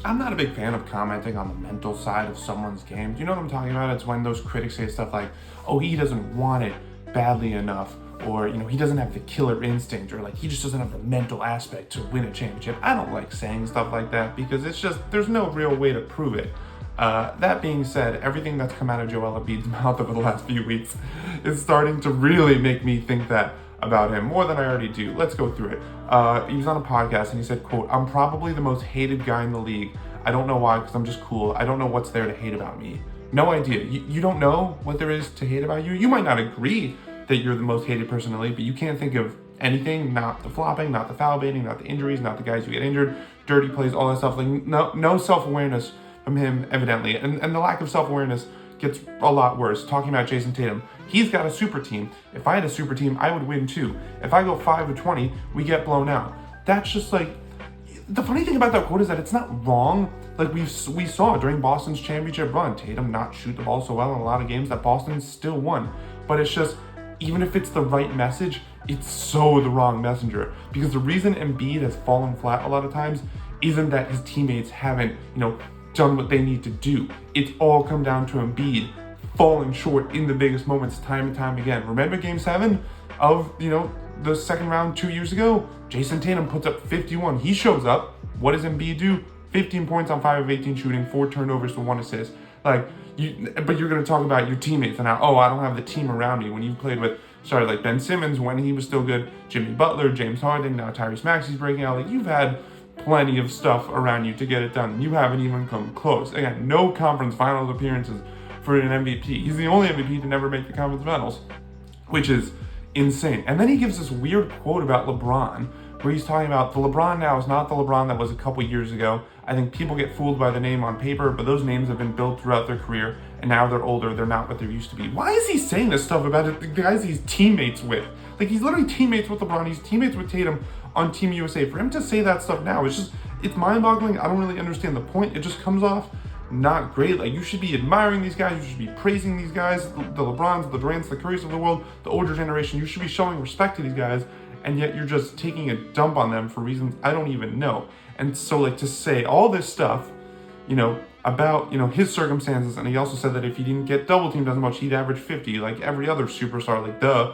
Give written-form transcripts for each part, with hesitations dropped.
I'm not a big fan of commenting on the mental side of someone's game. Do you know what I'm talking about? It's when those critics say stuff like, oh, he doesn't want it badly enough, or, he doesn't have the killer instinct, or like he just doesn't have the mental aspect to win a championship. I don't like saying stuff like that because it's just, there's no real way to prove it. That being said, everything that's come out of Joel Embiid's mouth over the last few weeks is starting to really make me think that about him more than I already do. Let's go through it. He was on a podcast and he said, quote, "I'm probably the most hated guy in the league. I don't know why, because I'm just cool. I don't know what's there to hate about me." No idea. You don't know what there is to hate about you. You might not agree that you're the most hated person in the league, but you can't think of anything, not the flopping, not the foul baiting, not the injuries, not the guys who get injured, dirty plays, all that stuff. Like no self-awareness from him, evidently. And the lack of self-awareness gets a lot worse. Talking about Jason Tatum, he's got a super team. If I had a super team, I would win too. If I go 5-20, we get blown out. That's just like, the funny thing about that quote is that it's not wrong. Like we saw during Boston's championship run, Tatum not shoot the ball so well in a lot of games that Boston still won. But it's just, even if it's the right message, it's so the wrong messenger. Because the reason Embiid has fallen flat a lot of times isn't that his teammates haven't, done what they need to do. It's all come down to Embiid falling short in the biggest moments time and time again. Remember game 7 of, the second round 2 years ago? Jason Tatum puts up 51. He shows up. What does Embiid do? 15 points on 5 of 18 shooting, 4 turnovers to 1 assist. But you're going to talk about your teammates and how, oh, I don't have the team around me. When you've played with, like Ben Simmons when he was still good, Jimmy Butler, James Harden, now Tyrese Maxey's breaking out. Like, you've had plenty of stuff around you to get it done. You haven't even come close. Again, no conference finals appearances for an MVP. He's the only MVP to never make the conference finals, which is insane. And then he gives this weird quote about LeBron, where he's talking about the LeBron now is not the LeBron that was a couple years ago. I think people get fooled by the name on paper, but those names have been built throughout their career, and now they're older, they're not what they used to be. Why is he saying this stuff about the guys he's teammates with? Like, he's literally teammates with LeBron, he's teammates with Tatum on Team USA. For him to say that stuff now, it's mind-boggling. I don't really understand the point. It just comes off not great. Like, you should be admiring these guys, you should be praising these guys, the LeBrons, the Durants, the Currys of the world, the older generation. You should be showing respect to these guys, and yet you're just taking a dump on them for reasons I don't even know. And so, like, to say all this stuff, about, his circumstances, and he also said that if he didn't get double teamed as much, he'd average 50, like every other superstar, like, duh.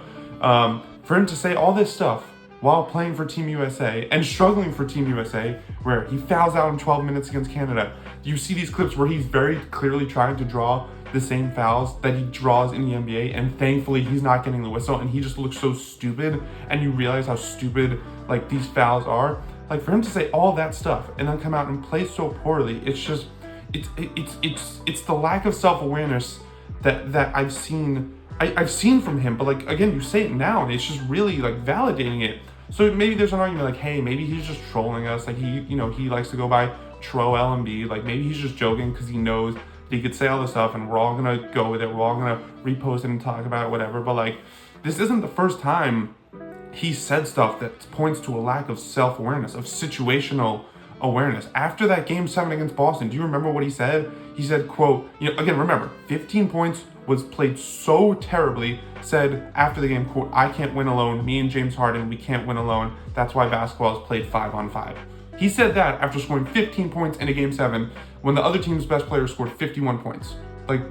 For him to say all this stuff while playing for Team USA and struggling for Team USA, where he fouls out in 12 minutes against Canada. You see these clips where he's very clearly trying to draw the same fouls that he draws in the NBA, and thankfully he's not getting the whistle, and he just looks so stupid, and you realize how stupid, like, these fouls are. Like, for him to say all that stuff and then come out and play so poorly, it's just, it's the lack of self-awareness that I've seen from him. But, like, again, you say it now and it's just really, like, validating it. So maybe there's an argument like, hey, maybe he's just trolling us. Like, he likes to go by Joel Embiid. Like, maybe he's just joking because he knows that he could say all this stuff and we're all gonna go with it. We're all gonna repost it and talk about it, whatever. But, like, this isn't the first time he said stuff that points to a lack of self-awareness, of situational awareness. After that game 7 against Boston, do you remember what he said? He said, quote, again, remember, 15 points was played so terribly, said after the game, quote, "I can't win alone. Me and James Harden, we can't win alone. That's why basketball is played 5-on-5. He said that after scoring 15 points in a game 7 when the other team's best player scored 51 points. Like,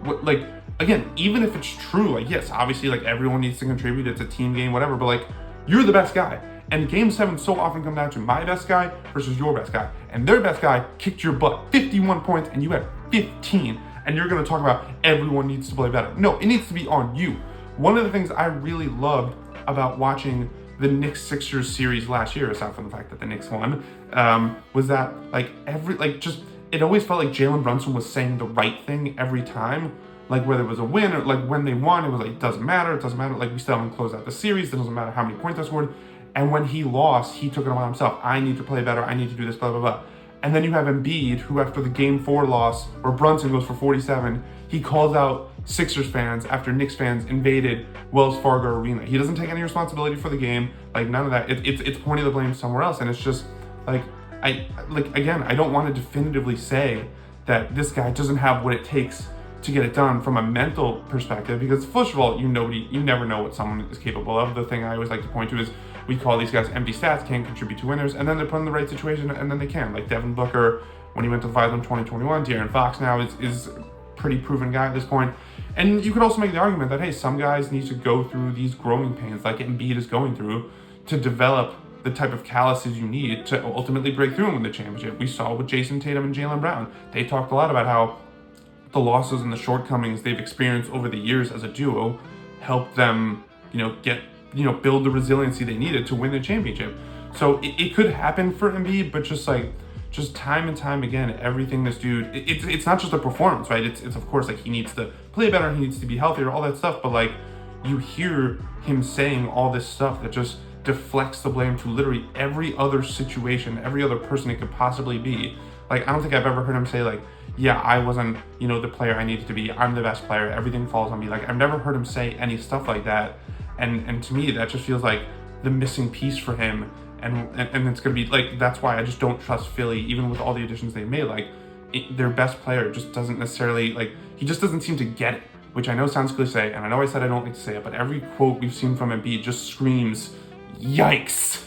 again, even if it's true, like, yes, obviously, like, everyone needs to contribute. It's a team game, whatever, but, like, you're the best guy. And game 7 so often come down to my best guy versus your best guy. And their best guy kicked your butt 51 points and you had 15. And you're going to talk about everyone needs to play better. No, it needs to be on you. One of the things I really loved about watching the Knicks-Sixers series last year, aside from the fact that the Knicks won, was that, like, it always felt like Jalen Brunson was saying the right thing every time. Like, whether it was a win or, like, when they won, it was like, it doesn't matter. Like, we still haven't closed out the series. It doesn't matter how many points I scored. And when he lost, he took it on himself. I need to play better. I need to do this, blah, blah, blah. And then you have Embiid, who after the game 4 loss, where Brunson goes for 47, he calls out Sixers fans after Knicks fans invaded Wells Fargo Arena. He doesn't take any responsibility for the game, like, none of that. It's pointing the blame somewhere else. And it's just, like, I don't want to definitively say that this guy doesn't have what it takes to get it done from a mental perspective, because first of all, you never know what someone is capable of. The thing I always like to point to is we call these guys empty stats, can't contribute to winners, and then they're put in the right situation and then they can. Like Devin Booker, when he went to the finals in 2021. De'Aaron Fox now is a pretty proven guy at this point. And you could also make the argument that, hey, some guys need to go through these growing pains like Embiid is going through to develop the type of calluses you need to ultimately break through and win the championship. We saw with Jason Tatum and Jaylen Brown. They talked a lot about how the losses and the shortcomings they've experienced over the years as a duo helped them, build the resiliency they needed to win the championship. So it could happen for Embiid, but just time and time again, everything this dude, it's not just a performance, right? It's of course like he needs to play better, he needs to be healthier, all that stuff, but like you hear him saying all this stuff that just deflects the blame to literally every other situation, every other person it could possibly be. Like, I don't think I've ever heard him say like, yeah, I wasn't, the player I needed to be, I'm the best player, everything falls on me. Like, I've never heard him say any stuff like that. And to me, that just feels like the missing piece for him. And it's going to be like, that's why I just don't trust Philly, even with all the additions they made. Like, their best player just doesn't necessarily, like, he just doesn't seem to get it, which I know sounds cliche, and I know I said I don't like to say it, but every quote we've seen from Embiid just screams, yikes.